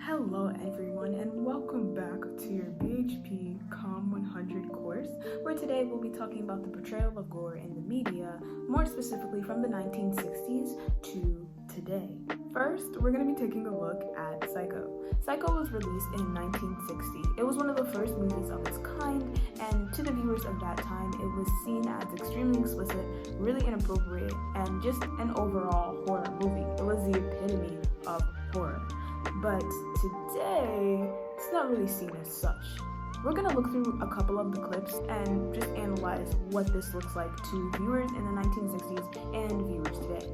Hello everyone and welcome back to your BHP Com 100 course, where today we'll be talking about the portrayal of gore in the media, more specifically from the 1960s to today. First, we're going to be taking a look at Psycho. Psycho was released in 1960. It was one of the first movies of its kind, and to the viewers of that time, it was seen as extremely explicit, really inappropriate, and just an overall horror movie. It was the epitome of horror. But today, it's not really seen as such. We're going to look through a couple of the clips and just analyze what this looks like to viewers in the 1960s and viewers today.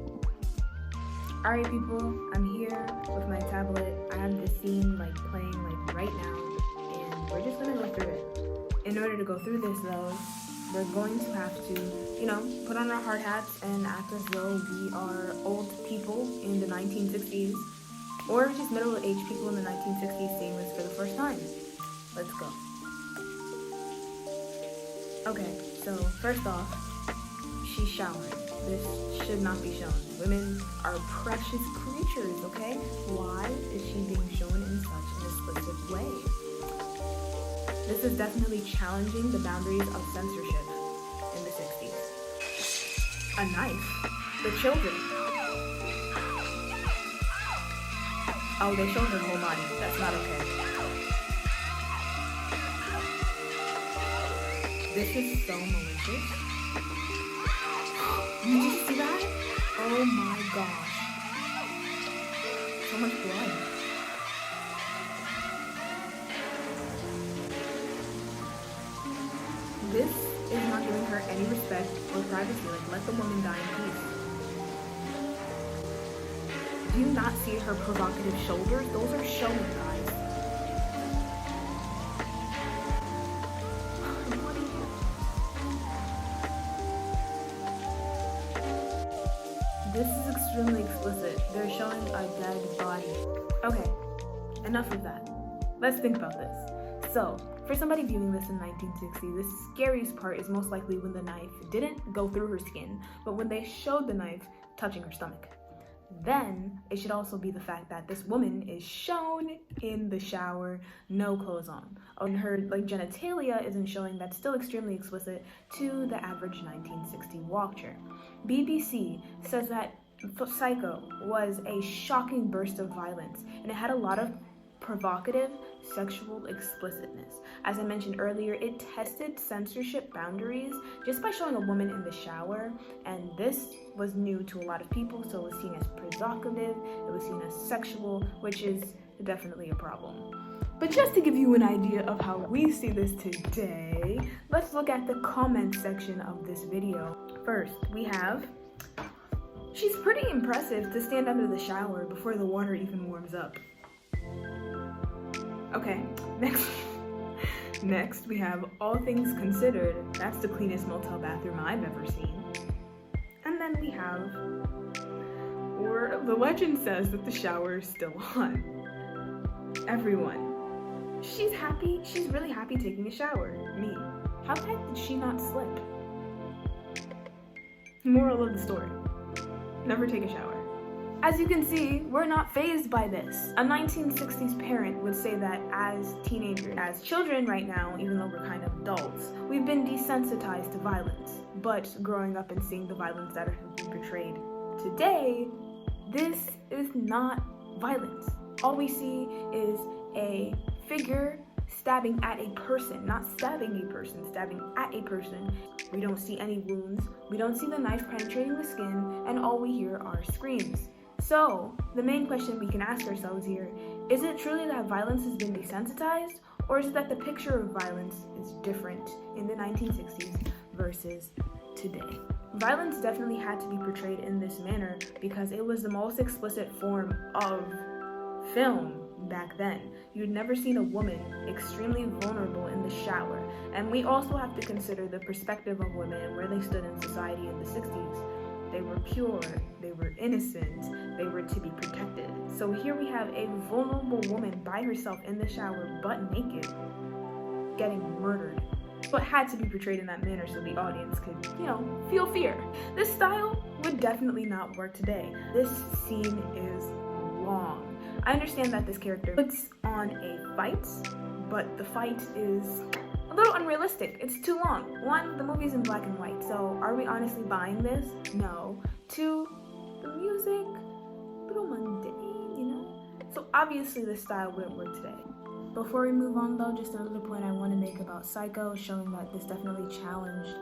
Alright people, I'm here with my tablet. I have this scene playing right now, and we're just going to go through it. In order to go through this though, we're going to have to, put on our hard hats and act as though we are old people in the 1960s. Or just middle-aged people in the 1960s seeing this for the first time. Let's go. Okay, so first off, she's showering. This should not be shown. Women are precious creatures, okay? Why is she being shown in such an explicit way? This is definitely challenging the boundaries of censorship in the 60s. A knife. The children. Oh, they showed her whole body. That's not okay. This is so malicious. Did you see that? Oh my gosh. So much blood. This is not giving her any respect or privacy. Let the woman die in peace. Do you not see her provocative shoulders? Those are showing, guys. This is extremely explicit. They're showing a dead body. Okay, enough of that. Let's think about this. So, for somebody viewing this in 1960, the scariest part is most likely when the knife didn't go through her skin, but when they showed the knife touching her stomach. Then it should also be the fact that this woman is shown in the shower, no clothes on. And her genitalia isn't showing. That's still extremely explicit to the average 1960 watcher. BBC says that Psycho was a shocking burst of violence, and it had a lot of provocative sexual explicitness. As I mentioned earlier, it tested censorship boundaries just by showing a woman in the shower, and this was new to a lot of people, so it was seen as provocative, it was seen as sexual, which is definitely a problem. But just to give you an idea of how we see this today, let's look at the comment section of this video. First, we have, she's pretty impressive to stand under the shower before the water even warms up. Okay, next we have all things considered. That's the cleanest motel bathroom I've ever seen. And then we have, or the legend says that the shower is still on. Everyone, she's happy, she's really happy taking a shower. Me, how the heck did she not slip? Moral of the story, never take a shower. As you can see, we're not fazed by this. A 1960s parent would say that as teenagers, as children right now, even though we're kind of adults, we've been desensitized to violence. But growing up and seeing the violence that are being portrayed today, this is not violence. All we see is a figure stabbing at a person, not stabbing a person, stabbing at a person. We don't see any wounds, we don't see the knife penetrating the skin, and all we hear are screams. So, the main question we can ask ourselves here, is it truly that violence has been desensitized, or is it that the picture of violence is different in the 1960s versus today? Violence definitely had to be portrayed in this manner because it was the most explicit form of film back then. You'd never seen a woman extremely vulnerable in the shower. And we also have to consider the perspective of women and where they stood in society in the 60s. They were pure, they were innocent, they were to be protected. So here we have a vulnerable woman by herself in the shower, butt naked, getting murdered. But had to be portrayed in that manner so the audience could, feel fear. This style would definitely not work today. This scene is long. I understand that this character puts on a fight, but the fight is a little unrealistic. It's too long. One, the movie's in black and white, so are we honestly buying this? No. Two, the music, a little mundane, you know? So obviously this style wouldn't work today. Before we move on though, just another point I want to make about Psycho, showing that this definitely challenged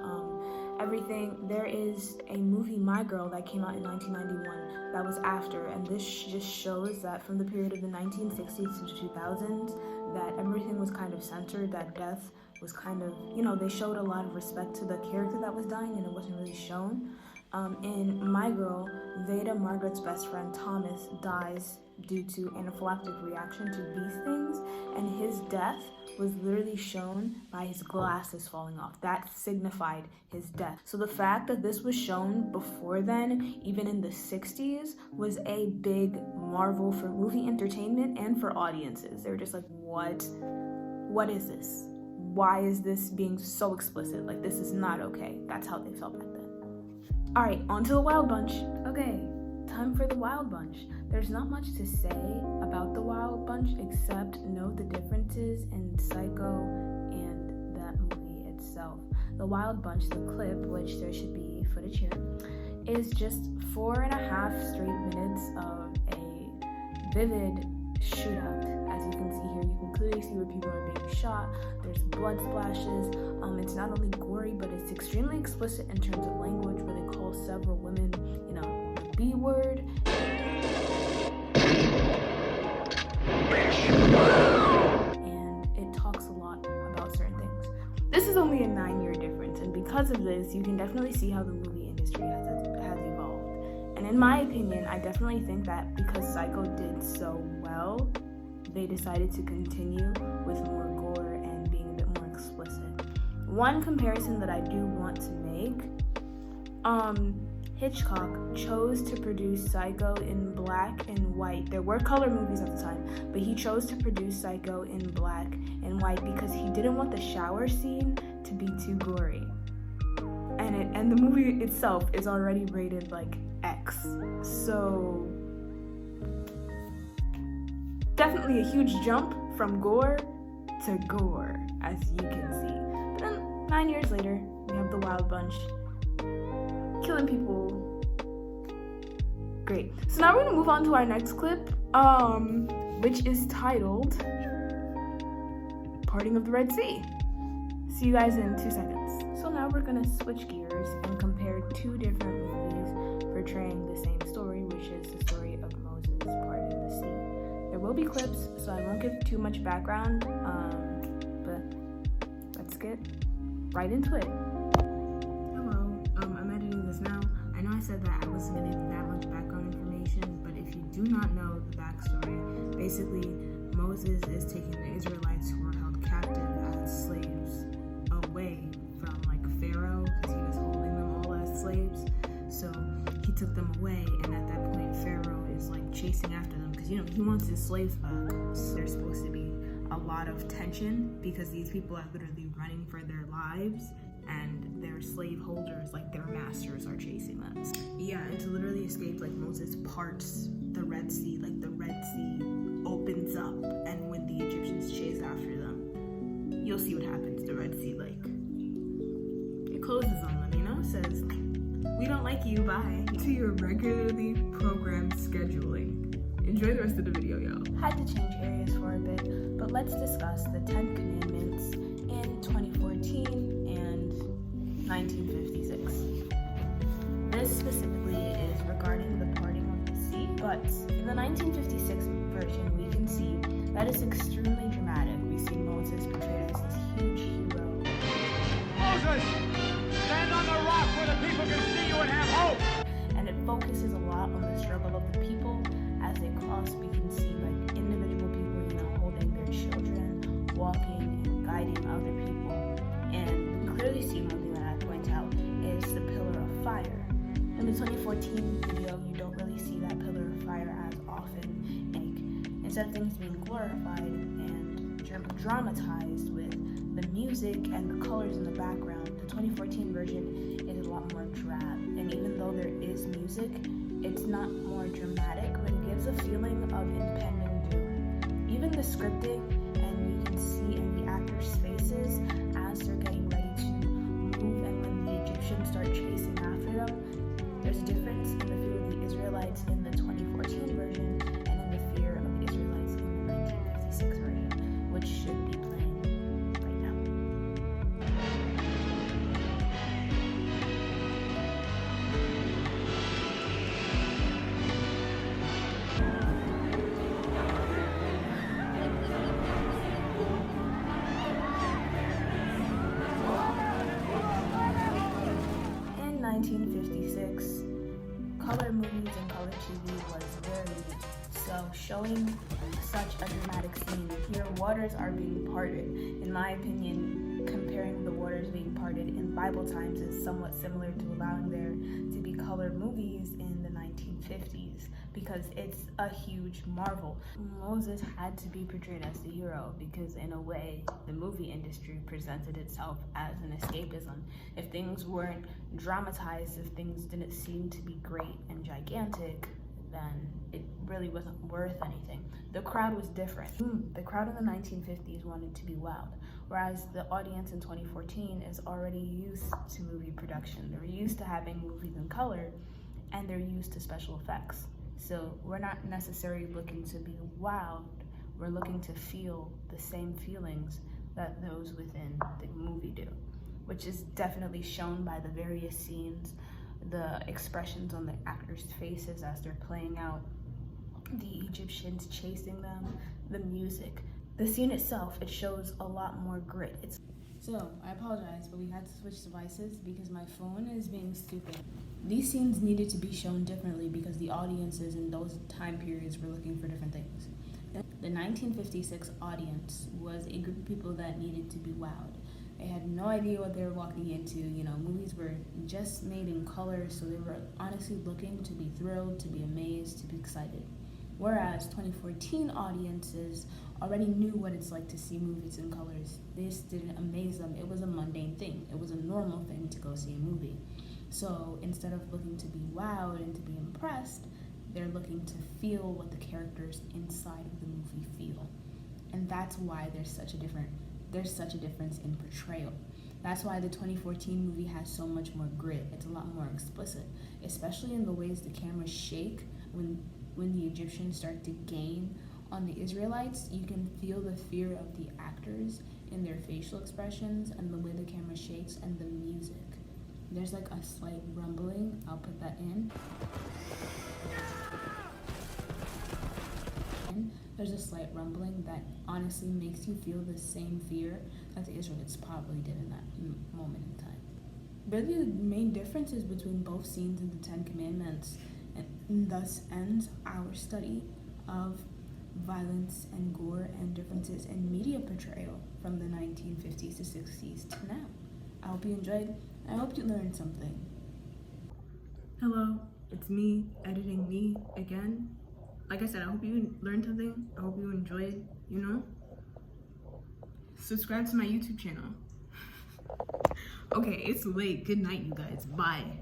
everything. There is a movie, My Girl, that came out in 1991 that was after, and this just shows that from the period of the 1960s to 2000s, that everything was kind of censored, that death was kind of, you know, they showed a lot of respect to the character that was dying and it wasn't really shown. In My Girl, Veda, Margaret's best friend Thomas, dies due to anaphylactic reaction to bee stings, and his death was literally shown by his glasses falling off. That signified his death. So the fact that this was shown before then, even in the 60s, was a big marvel for movie entertainment and for audiences. They were just like, what is this? Why is this being so explicit? Like, this is not okay. That's how they felt back then. All right, on to the Wild Bunch. Okay, time for the Wild Bunch. There's not much to say about the Wild Bunch except know the differences in Psycho and that movie itself. The Wild Bunch, the clip, which there should be footage here, is just 4.5 straight minutes of a vivid shootout. As you can see here, you can clearly see where people are being shot. There's blood splashes. It's not only gory, but it's extremely explicit in terms of language, where they call several women, you know, the B word. And it talks a lot about certain things. This is only a 9-year difference, and because of this, you can definitely see how the movie industry has evolved. And in my opinion, I definitely think that because Psycho did so well, they decided to continue with more gore and being a bit more explicit. One comparison that I do want to make, Hitchcock chose to produce Psycho in black and white. There were color movies at the time, but he chose to produce Psycho in black and white because he didn't want the shower scene to be too gory. And the movie itself is already rated like X. So definitely a huge jump from gore to gore, as you can see. But then 9 years later, we have the Wild Bunch killing people. Great. So now we're gonna move on to our next clip, which is titled Parting of the Red Sea. See you guys in 2 seconds. So now we're gonna switch gears and compare 2 different movies portraying the same story, which is the story of Moses parting the sea. There will be clips, so I won't give too much background, but let's get right into it. Hello, I'm editing this now. I know I said that I wasn't gonna give that much background information, but if you do not know the backstory, basically Moses is taking the Israelites who were held captive as slaves away from like Pharaoh, because he was holding them all as slaves. So he took them away, and at that point Pharaoh is like chasing after them because, you know, he wants his slaves back. So there's supposed to be a lot of tension because these people are literally running for their lives, and their slave holders, like their masters, are chasing them. Yeah, and to literally escape, like Moses parts the Red Sea, like the Red Sea opens up, and when the Egyptians chase after them, you'll see what happens. The Red Sea, like, it closes on them, you know, says, we don't like you, bye. To your regularly programmed scheduling. Enjoy the rest of the video, y'all. Had to change areas for a bit, but let's discuss the 10 Commandments in 2014 and 1956. This specifically is regarding the parting of the sea, but in the 1956 version, we can see that it's extremely dramatic. We see Moses portrayed as this huge hero. Moses, stand on the rock where the people can see you and have hope. And it focuses a lot on the struggle of the people as they cross. We can see like individual people, you know, holding their children, walking and guiding other people. And we clearly see one thing that I point out is the pillar of fire. In the 2014 video, you don't really see that pillar of fire as often. And instead of things being glorified and dramatized with the music and the colors in the background, the 2014 version is a lot more drab. And even though there is music, it's not more dramatic, but it gives a feeling of independence scripting, and you can see in the actors' faces as they're getting ready to move, and when the Egyptians start chasing after them. There's a difference in the fear of the Israelites in the 2014 version and in the fear of the Israelites in the 1956 version, which should be playing right now. In 1956, color movies and color TV was very new. So showing such a dramatic scene, here waters are being parted. In my opinion, comparing the waters being parted in Bible times is somewhat similar to allowing there to be color movies in the 1950s, because it's a huge marvel. Moses had to be portrayed as the hero because in a way the movie industry presented itself as an escapism. If things weren't dramatized, if things didn't seem to be great and gigantic, then it really wasn't worth anything. The crowd was different. The crowd in the 1950s wanted to be wowed, whereas the audience in 2014 is already used to movie production. They're used to having movies in color, and they're used to special effects. So we're not necessarily looking to be wowed, we're looking to feel the same feelings that those within the movie do, which is definitely shown by the various scenes, the expressions on the actors' faces as they're playing out, the Egyptians chasing them, the music. The scene itself, it shows a lot more grit. So, I apologize, but we had to switch devices because my phone is being stupid. These scenes needed to be shown differently because the audiences in those time periods were looking for different things. The 1956 audience was a group of people that needed to be wowed. They had no idea what they were walking into. Movies were just made in color, so they were honestly looking to be thrilled, to be amazed, to be excited. Whereas 2014 audiences already knew what it's like to see movies in colors. This didn't amaze them. It was a mundane thing. It was a normal thing to go see a movie. So instead of looking to be wowed and to be impressed, they're looking to feel what the characters inside of the movie feel. And that's why there's such a difference in portrayal. That's why the 2014 movie has so much more grit. It's a lot more explicit, especially in the ways the cameras shake when the Egyptians start to gain on the Israelites. You can feel the fear of the actors in their facial expressions and the way the camera shakes and the music. There's like a slight rumbling. I'll put that in. There's a slight rumbling that honestly makes you feel the same fear that the Israelites probably did in that moment in time. Really, the main differences between both scenes in the Ten Commandments, and thus ends our study of violence and gore and differences in media portrayal from the 1950s to 60s to now. I hope you enjoyed. I hope you learned something. Hello, it's me, editing me again. Like I said, I hope you learned something. I hope you enjoyed, Subscribe to my YouTube channel. Okay, it's late. Good night, you guys. Bye.